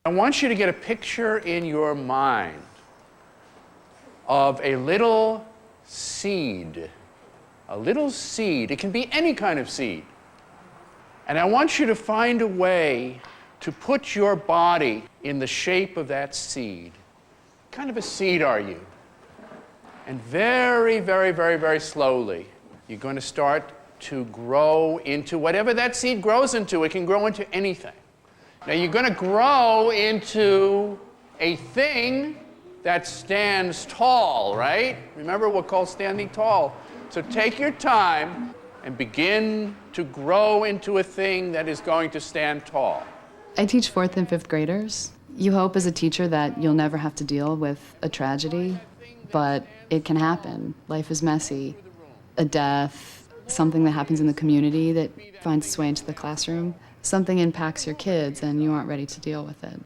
I want you to get a picture in your mind of a little seed. A little seed. It can be any kind of seed. And I want you to find a way to put your body in the shape of that seed. What kind of a seed are you? And very, very, very, very slowly, you're going to start to grow into whatever that seed grows into. It can grow into anything. Now, you're going to grow into a thing that stands tall, right? Remember, we're called standing tall. So take your time and begin to grow into a thing that is going to stand tall. I teach 4th and 5th graders. You hope as a teacher that you'll never have to deal with a tragedy, but it can happen. Life is messy. A death, something that happens in the community that finds its way into the classroom, something impacts your kids and you aren't ready to deal with it.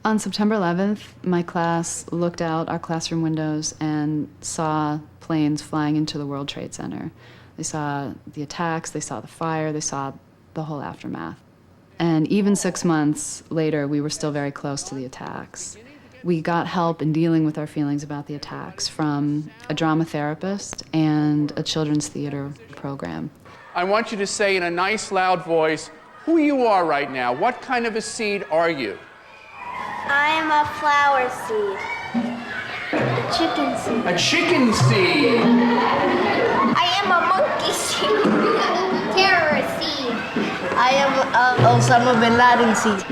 On September 11th, my class looked out our classroom windows and saw planes flying into the World Trade Center. They saw the attacks, they saw the fire, they saw the whole aftermath. And even 6 months later, we were still very close to the attacks. We got help in dealing with our feelings about the attacks from a drama therapist and a children's theater program. I want you to say in a nice, loud voice who you are right now. What kind of a seed are you? I am a flower seed. A chicken seed. A chicken seed. I am a monkey seed. Terrorist seed. I am Osama bin Laden seed.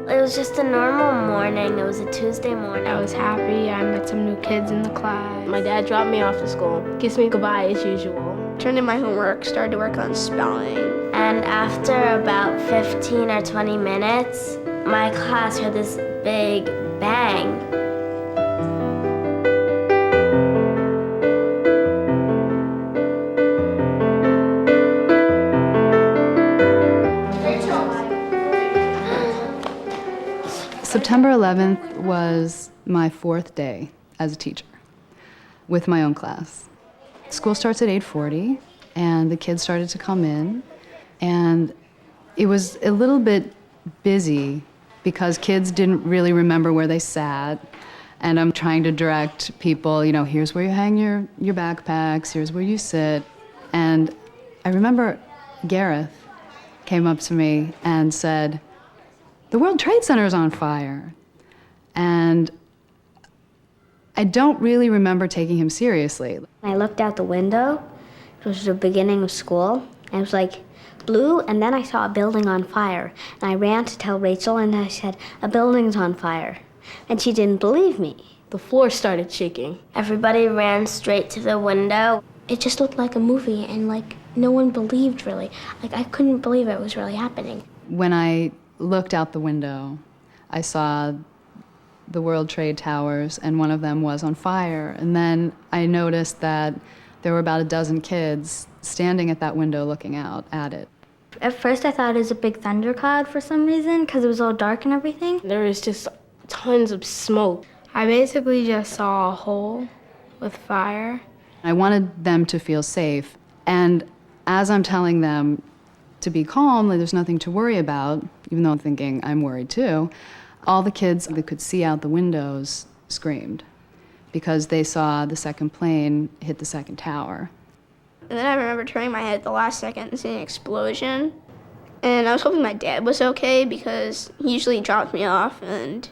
It was just a normal morning. It was a Tuesday morning. I was happy. I met some new kids in the class. My dad dropped me off to school, kissed me goodbye as usual. Turned in my homework, started to work on spelling. And after about 15 or 20 minutes, my class heard this big bang. September 11th was my 4th day as a teacher with my own class. School starts at 8:40, and the kids started to come in, and it was a little bit busy because kids didn't really remember where they sat, and I'm trying to direct people, you know, here's where you hang your backpacks, here's where you sit. And I remember Gareth came up to me and said, "The World Trade Center is on fire." And I don't really remember taking him seriously. I looked out the window. It was the beginning of school. And it was like blue, and then I saw a building on fire. And I ran to tell Rachel, and I said, "A building's on fire." And she didn't believe me. The floor started shaking. Everybody ran straight to the window. It just looked like a movie, and like no one believed really. Like I couldn't believe it was really happening. When I looked out the window, I saw the World Trade Towers, and one of them was on fire. And then I noticed that there were about a dozen kids standing at that window looking out at it. At first I thought it was a big thunder cloud for some reason, because it was all dark and everything. There was just tons of smoke. I basically just saw a hole with fire. I wanted them to feel safe, and as I'm telling them to be calm, like there's nothing to worry about, even though I'm thinking I'm worried too, all the kids that could see out the windows screamed because they saw the second plane hit the second tower. And then I remember turning my head at the last second and seeing an explosion. And I was hoping my dad was okay because he usually drops me off, and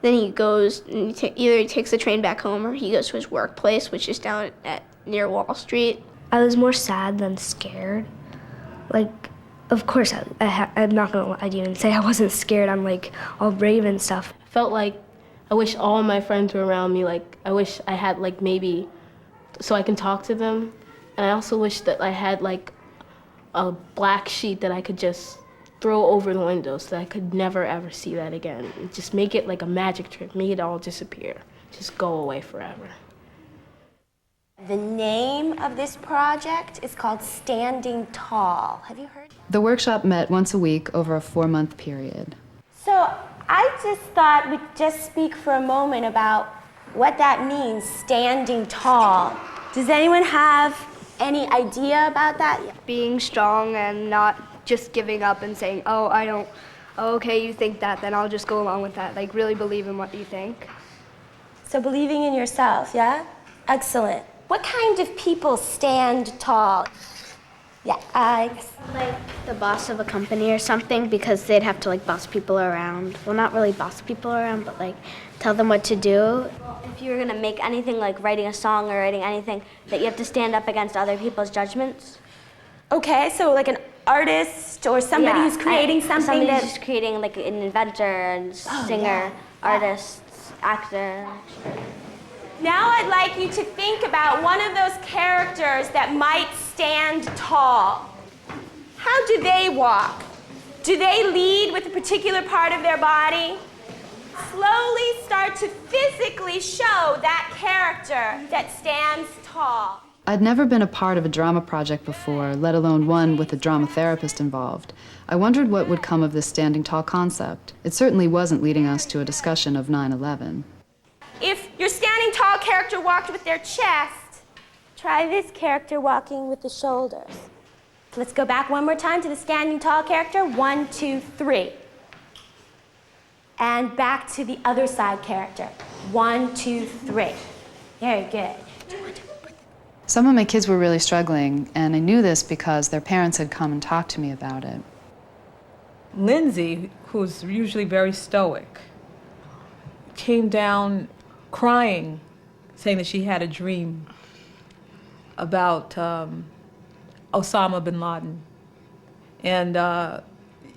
then he goes and either he takes the train back home or he goes to his workplace, which is down near Wall Street. I was more sad than scared. Like, of course, I'm not gonna lie to you and say I wasn't scared. I'm like all brave and stuff. I felt like I wish all my friends were around me. Like I wish I had like maybe so I can talk to them. And I also wish that I had like a black sheet that I could just throw over the window so that I could never ever see that again. Just make it like a magic trick, make it all disappear. Just go away forever. The name of this project is called Standing Tall. Have you heard? The workshop met once a week over a 4-month period. So I just thought we'd just speak for a moment about what that means, standing tall. Does anyone have any idea about that? Being strong and not just giving up and saying, oh, I oh, okay, you think that, then I'll just go along with that. Like, really believe in what you think. So believing in yourself, yeah? Excellent. What kind of people stand tall? Yeah, Like the boss of a company or something, because they'd have to like boss people around. Well, not really boss people around, but like tell them what to do. If you were gonna make anything like writing a song or writing anything, that you have to stand up against other people's judgments. Okay, so like an artist or somebody who's creating something somebody that... who's creating like an inventor and singer, artist, actor. Now I'd like you to think about one of those characters that might stand tall. How do they walk? Do they lead with a particular part of their body? Slowly start to physically show that character that stands tall. I'd never been a part of a drama project before, let alone one with a drama therapist involved. I wondered what would come of this standing tall concept. It certainly wasn't leading us to a discussion of 9/11. If your standing tall character walked with their chest, try this character walking with the shoulders. Let's go back one more time to the standing tall character. 1, 2, 3. And back to the other side character. 1, 2, 3. Very good. Some of my kids were really struggling, and I knew this because their parents had come and talked to me about it. Lindsay, who's usually very stoic, came down crying, saying that she had a dream about Osama bin Laden. And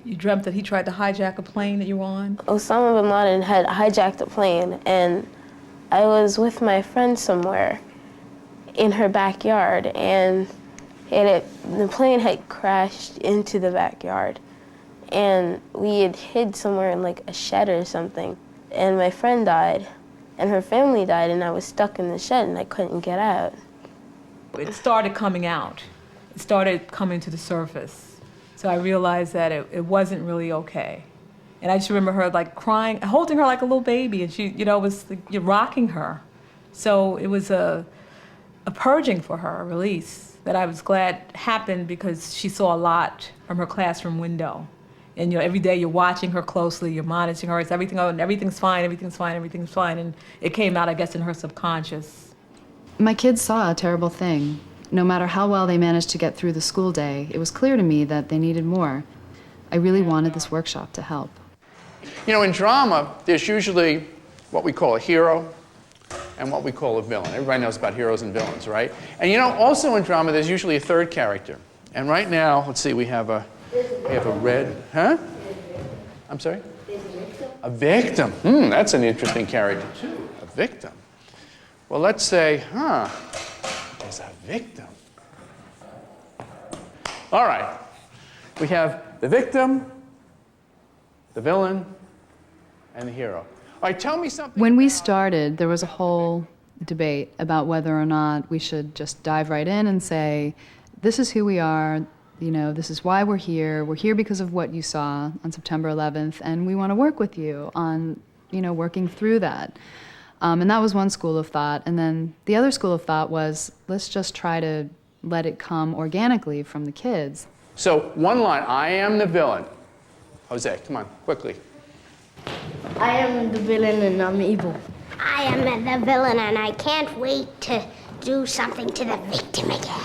you dreamt that he tried to hijack a plane that you were on? Osama bin Laden had hijacked a plane, and I was with my friend somewhere in her backyard, and the plane had crashed into the backyard, and we had hid somewhere in like a shed or something, and my friend died, and her family died, and I was stuck in the shed, and I couldn't get out. It started coming out. It started coming to the surface. So I realized that it wasn't really okay. And I just remember her like crying, holding her like a little baby, and she, was like, rocking her. So it was a purging for her, a release, that I was glad happened because she saw a lot from her classroom window. And every day you're watching her closely, you're monitoring her, it's everything, oh, and everything's fine, everything's fine, everything's fine. And it came out, I guess, in her subconscious. My kids saw a terrible thing. No matter how well they managed to get through the school day, it was clear to me that they needed more. I really wanted this workshop to help. In drama, there's usually what we call a hero and what we call a villain. Everybody knows about heroes and villains, right? And also in drama, there's usually a third character. And right now, let's see, we have a red, huh? I'm sorry? A victim. That's an interesting character too, a victim. Well, let's say, there's a victim. All right, we have the victim, the villain, and the hero. All right, tell me something. When we started, there was a whole debate about whether or not we should just dive right in and say, this is who we are, this is why we're here because of what you saw on September 11th, and we want to work with you on, working through that. And that was one school of thought. And then the other school of thought was, let's just try to let it come organically from the kids. So one line, I am the villain. Jose, come on, quickly. I am the villain and I'm evil. I am the villain and I can't wait to do something to the victim again.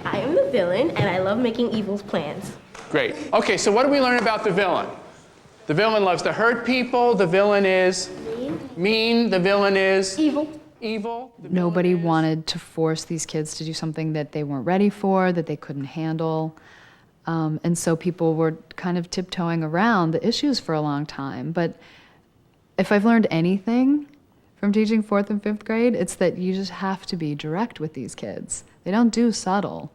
I am the villain, and I love making evil plans. Great. Okay, so what do we learn about the villain? The villain loves to hurt people. The villain is mean. The villain is evil. Nobody wanted to force these kids to do something that they weren't ready for, that they couldn't handle. And so people were kind of tiptoeing around the issues for a long time. But if I've learned anything from teaching 4th and 5th grade, it's that you just have to be direct with these kids. They don't do subtle.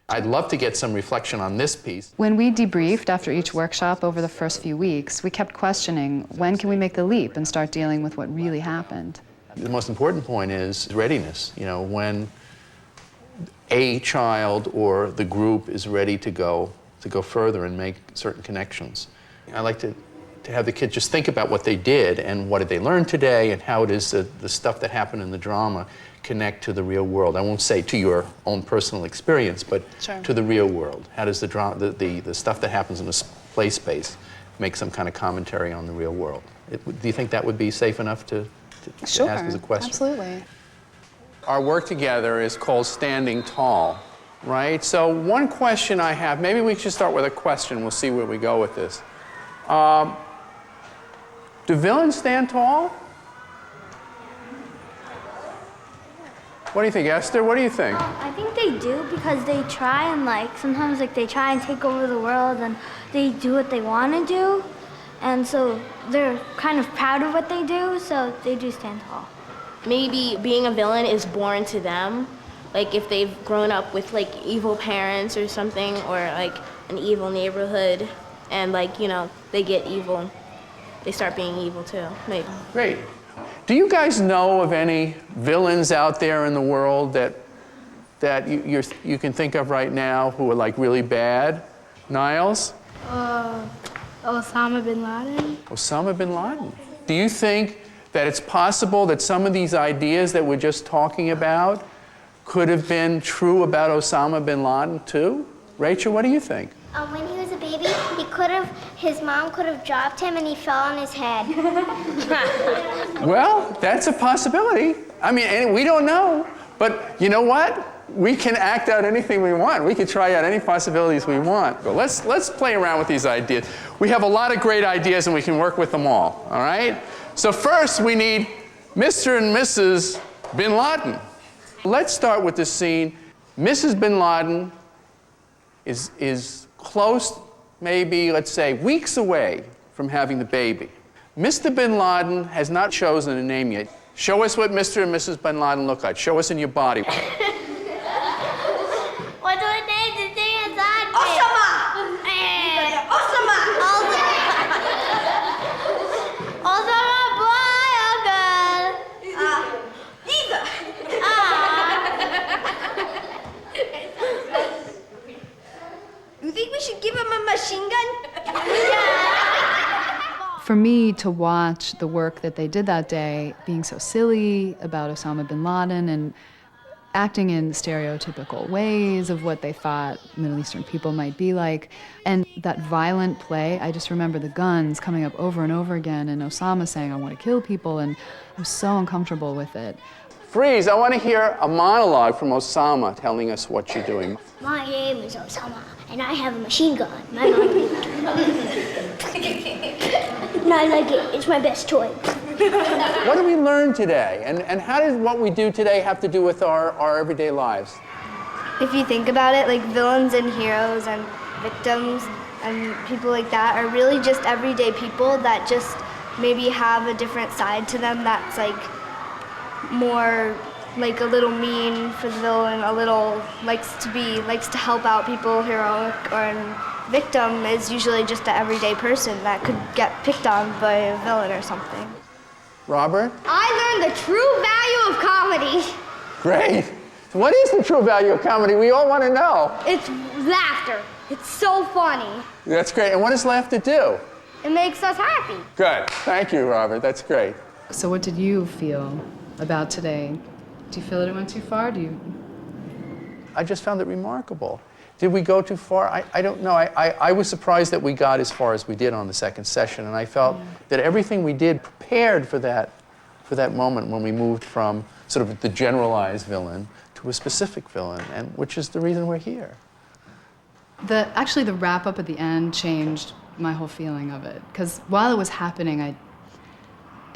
I'd love to get some reflection on this piece. When we debriefed after each workshop over the first few weeks, we kept questioning, when can we make the leap and start dealing with what really happened? The most important point is readiness. When a child or the group is ready to go further and make certain connections. I like to have the kids just think about what they did and what did they learn today and how it is that the stuff that happened in the drama connect to the real world. I won't say to your own personal experience, but Sure. to the real world. How does the stuff that happens in a play space make some kind of commentary on the real world. Do you think that would be safe enough to Sure, ask as a question? absolutely. Our work together is called Standing Tall, right? So one question I have, maybe we should start with a question. We'll see where we go with this. Do villains stand tall? What do you think, Esther? What do you think? I think they do because they try and sometimes they try and take over the world and they do what they want to do. And so they're kind of proud of what they do, so they do stand tall. Maybe being a villain is born to them. Like if they've grown up with evil parents or something, or an evil neighborhood, and they get evil, they start being evil too, maybe. Great. Do you guys know of any villains out there in the world that you can think of right now who are really bad? Niles? Osama bin Laden. Osama bin Laden. Do you think that it's possible that some of these ideas that we're just talking about could have been true about Osama bin Laden too? Rachel, what do you think? When he was a baby, his mom could have dropped him and he fell on his head. Well, that's a possibility. I mean, and we don't know. But you know what? We can act out anything we want. We can try out any possibilities we want. But let's play around with these ideas. We have a lot of great ideas and we can work with them all right? So first we need Mr. and Mrs. bin Laden. Let's start with the scene. Mrs. bin Laden is close, maybe, let's say, weeks away from having the baby. Mr. bin Laden has not chosen a name yet. Show us what Mr. and Mrs. bin Laden look like. Show us in your body. What do I name the thing inside me? Osama! Osama! Osama, boy or girl? Neither. You think we should give him a machine gun? For me to watch the work that they did that day, being so silly about Osama bin Laden and acting in stereotypical ways of what they thought Middle Eastern people might be like, and that violent play, I just remember the guns coming up over and over again and Osama saying, I want to kill people, and I was so uncomfortable with it. Freeze, I want to hear a monologue from Osama telling us what you're doing. My name is Osama, and I have a machine gun. My mom and I like it. It's my best toy. What did we learn today? And how does what we do today have to do with our everyday lives? If you think about it, villains and heroes and victims and people like that are really just everyday people that just maybe have a different side to them that's more a little mean for the villain, a little likes to help out people, heroic, or victim is usually just an everyday person that could get picked on by a villain or something. Robert? I learned the true value of comedy. Great. What is the true value of comedy? We all want to know. It's laughter. It's so funny. That's great. And what does laughter do? It makes us happy. Good. Thank you, Robert. That's great. So what did you feel about today? Do you feel that it went too far? I just found it remarkable. Did we go too far? I don't know. I was surprised that we got as far as we did on the second session, and I felt that everything we did prepared for that moment when we moved from sort of the generalized villain to a specific villain, and which is the reason we're here. Actually, the wrap up at the end changed my whole feeling of it, because while it was happening,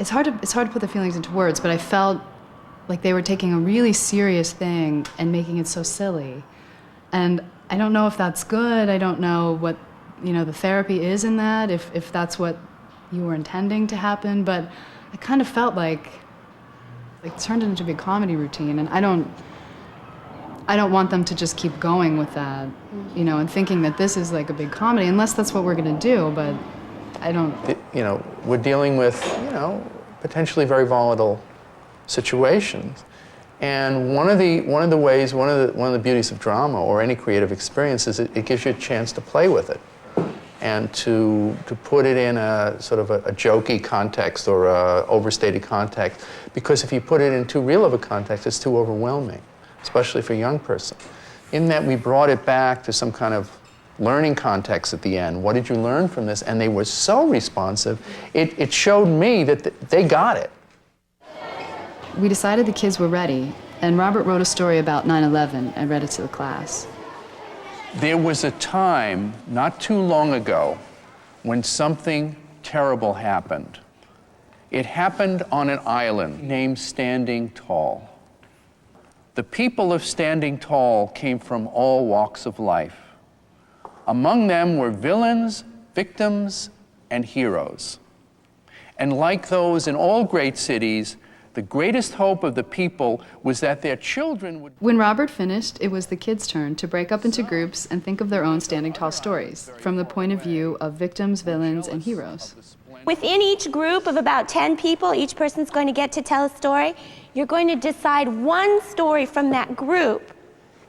it's hard to put the feelings into words, but I felt like they were taking a really serious thing and making it so silly. And I don't know if that's good. I don't know what, the therapy is in that, if that's what you were intending to happen, but I kind of felt like it turned into a big comedy routine, and I don't want them to just keep going with that, and thinking that this is like a big comedy, unless that's what we're gonna do, but I don't. We're dealing with, potentially very volatile situations. And one of the beauties of drama or any creative experience is it gives you a chance to play with it and to put it in a sort of a jokey context or a overstated context, because if you put it in too real of a context, it's too overwhelming, especially for a young person. In that we brought it back to some kind of learning context at the end. What did you learn from this? And they were so responsive. It showed me that they got it. We decided the kids were ready, and Robert wrote a story about 9/11 and read it to the class. There was a time, not too long ago, when something terrible happened. It happened on an island named Standing Tall. The people of Standing Tall came from all walks of life. Among them were villains, victims, and heroes. And like those in all great cities, the greatest hope of the people was that their children would... When Robert finished, it was the kids' turn to break up into groups and think of their own Standing Tall stories from the point of view of victims, villains, and heroes. Within each group of about 10 people, each person's going to get to tell a story. You're going to decide one story from that group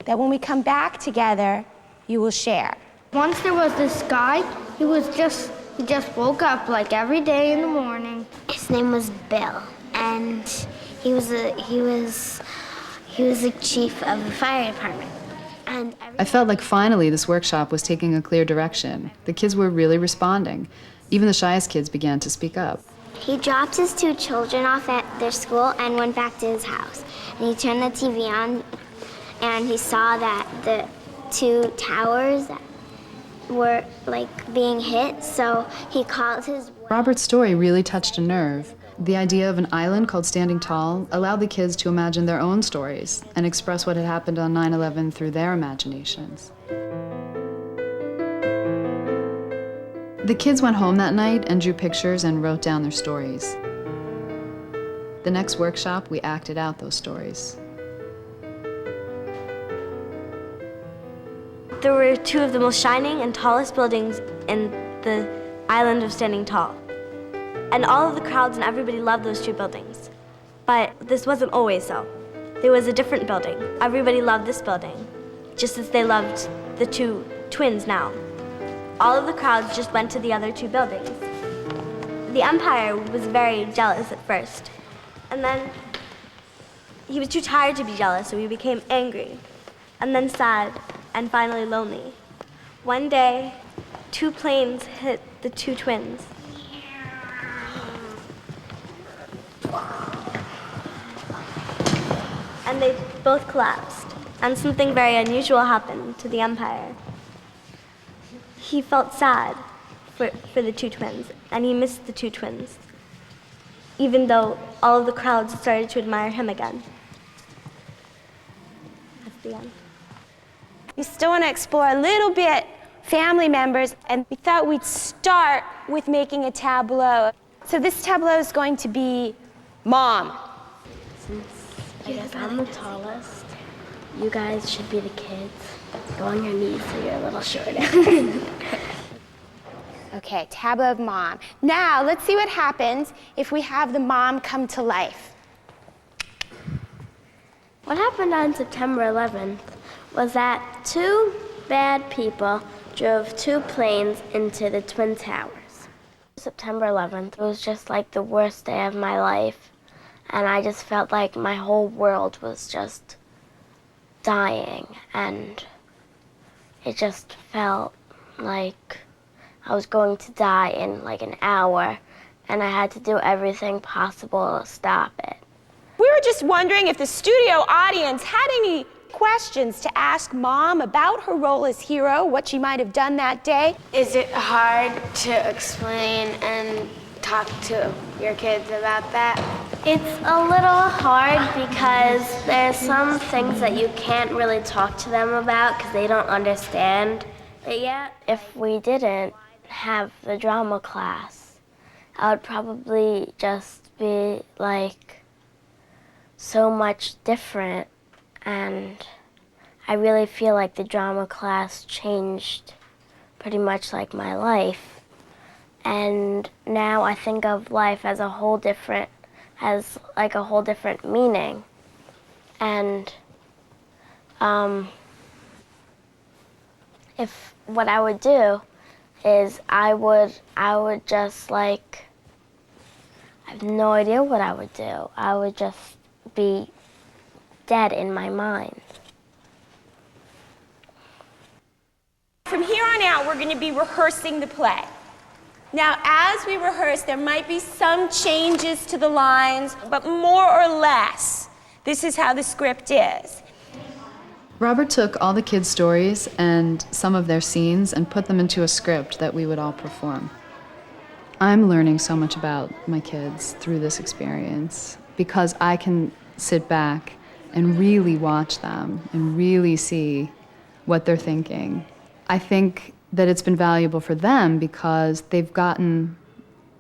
that when we come back together, you will share. Once there was this guy, he just woke up like every day in the morning. His name was Bill, and he was the chief of the fire department. And I felt like finally this workshop was taking a clear direction. The kids were really responding. Even the shyest kids began to speak up. he dropped his 2 children off at their school and went back to his house. And he turned the TV on, and he saw that the 2 towers were like being hit, so he called his... Robert's story really touched a nerve. The idea of an island called Standing Tall allowed the kids to imagine their own stories and express what had happened on 9/11 through their imaginations. The kids went home that night and drew pictures and wrote down their stories. The next workshop, we acted out those stories. There were 2 of the most shining and tallest buildings in the island of Standing Tall. And all of the crowds and everybody loved those 2 buildings. But this wasn't always so. There was a different building. Everybody loved this building, just as they loved the 2 twins now. All of the crowds just went to the other 2 buildings. The umpire was very jealous at first. And then he was too tired to be jealous, so he became angry, and then sad, and finally lonely. One day, 2 planes hit the 2 twins. And they both collapsed, and something very unusual happened to the umpire. He felt sad for the 2 twins, and he missed the 2 twins, even though all of the crowds started to admire him again. That's the end. We still want to explore a little bit family members, and we thought we'd start with making a tableau. So this tableau is going to be Mom. Since I guess I'm the tallest, you guys should be the kids. Go on your knees so you're a little shorter. Okay, tableau of Mom. Now, let's see what happens if we have the mom come to life. What happened on September 11th was that 2 bad people drove 2 planes into the Twin Towers. September 11th was just like the worst day of my life, and I just felt like my whole world was just dying, and it just felt like I was going to die in like an hour, and I had to do everything possible to stop it. We were just wondering if the studio audience had any questions to ask Mom about her role as hero, what she might have done that day. Is it hard to explain and talk to your kids about that? It's a little hard because there's some things that you can't really talk to them about because they don't understand it yet. If we didn't have the drama class, I would probably just be like so much different, and I really feel like the drama class changed pretty much like my life. And now I think of life as a whole different, as like a whole different meaning. And if what I would do is I would just like, I have no idea what I would do. I would just be dead in my mind. From here on out, we're going to be rehearsing the play. Now, as we rehearse, there might be some changes to the lines, but more or less, this is how the script is. Robert took all the kids' stories and some of their scenes and put them into a script that we would all perform. I'm learning so much about my kids through this experience because I can sit back and really watch them and really see what they're thinking. I think that it's been valuable for them because they've gotten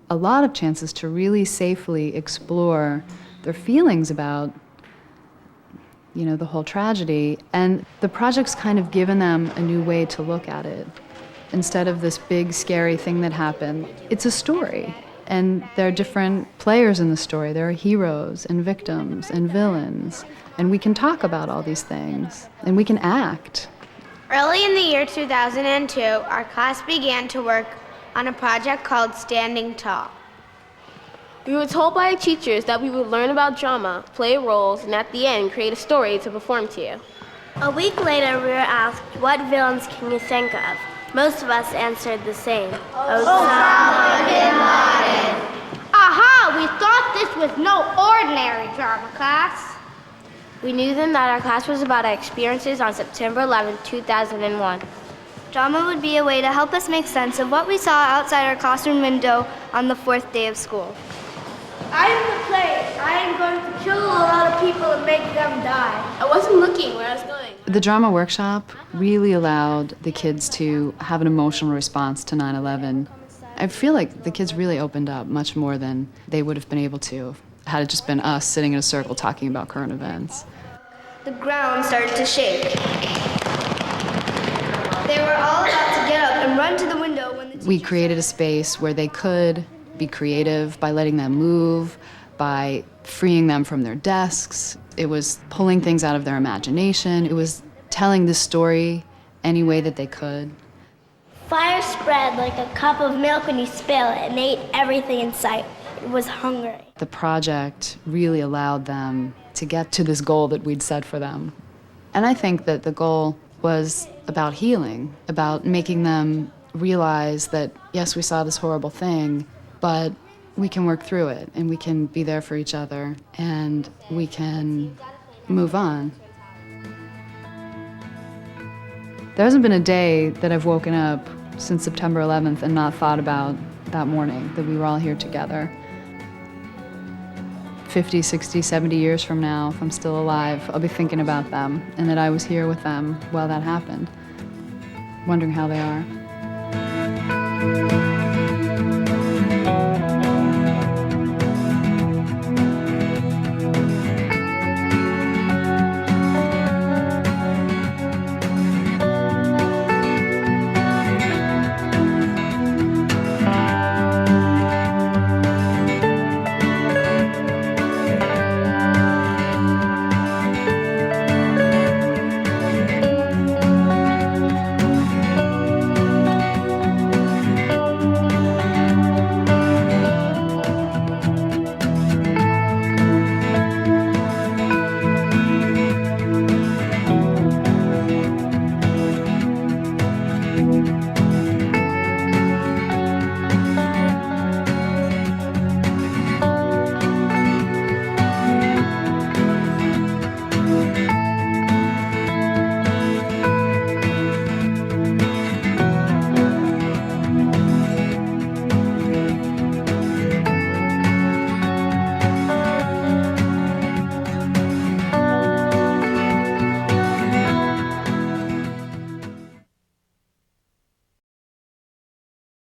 a lot of chances to really safely explore their feelings about, you know, the whole tragedy. And the project's kind of given them a new way to look at it. Instead of this big, scary thing that happened, it's a story. And there are different players in the story. There are heroes and victims and villains. And we can talk about all these things. And we can act. Early in the year 2002, our class began to work on a project called Standing Tall. We were told by our teachers that we would learn about drama, play roles, and at the end, create a story to perform to you. A week later, we were asked, what villains can you think of? Most of us answered the same. Osama bin Laden. Aha! We thought this was no ordinary drama class. We knew then that our class was about our experiences on September 11, 2001. Drama would be a way to help us make sense of what we saw outside our classroom window on the 4th day of school. I am the plague. I am going to kill a lot of people and make them die. I wasn't looking where I was going. The drama workshop really allowed the kids to have an emotional response to 9/11. I feel like the kids really opened up much more than they would have been able to had it just been us sitting in a circle talking about current events. The ground started to shake. They were all about to get up and run to the window when the We created a space where they could be creative by letting them move, by freeing them from their desks. It was pulling things out of their imagination. It was telling this story any way that they could. Fire spread like a cup of milk when you spill it and ate everything in sight. It was hungry. The project really allowed them to get to this goal that we'd set for them. And I think that the goal was about healing, about making them realize that, yes, we saw this horrible thing, but we can work through it, and we can be there for each other, and we can move on. There hasn't been a day that I've woken up since September 11th and not thought about that morning, that we were all here together. 50, 60, 70 years from now, if I'm still alive, I'll be thinking about them and that I was here with them while that happened, wondering how they are.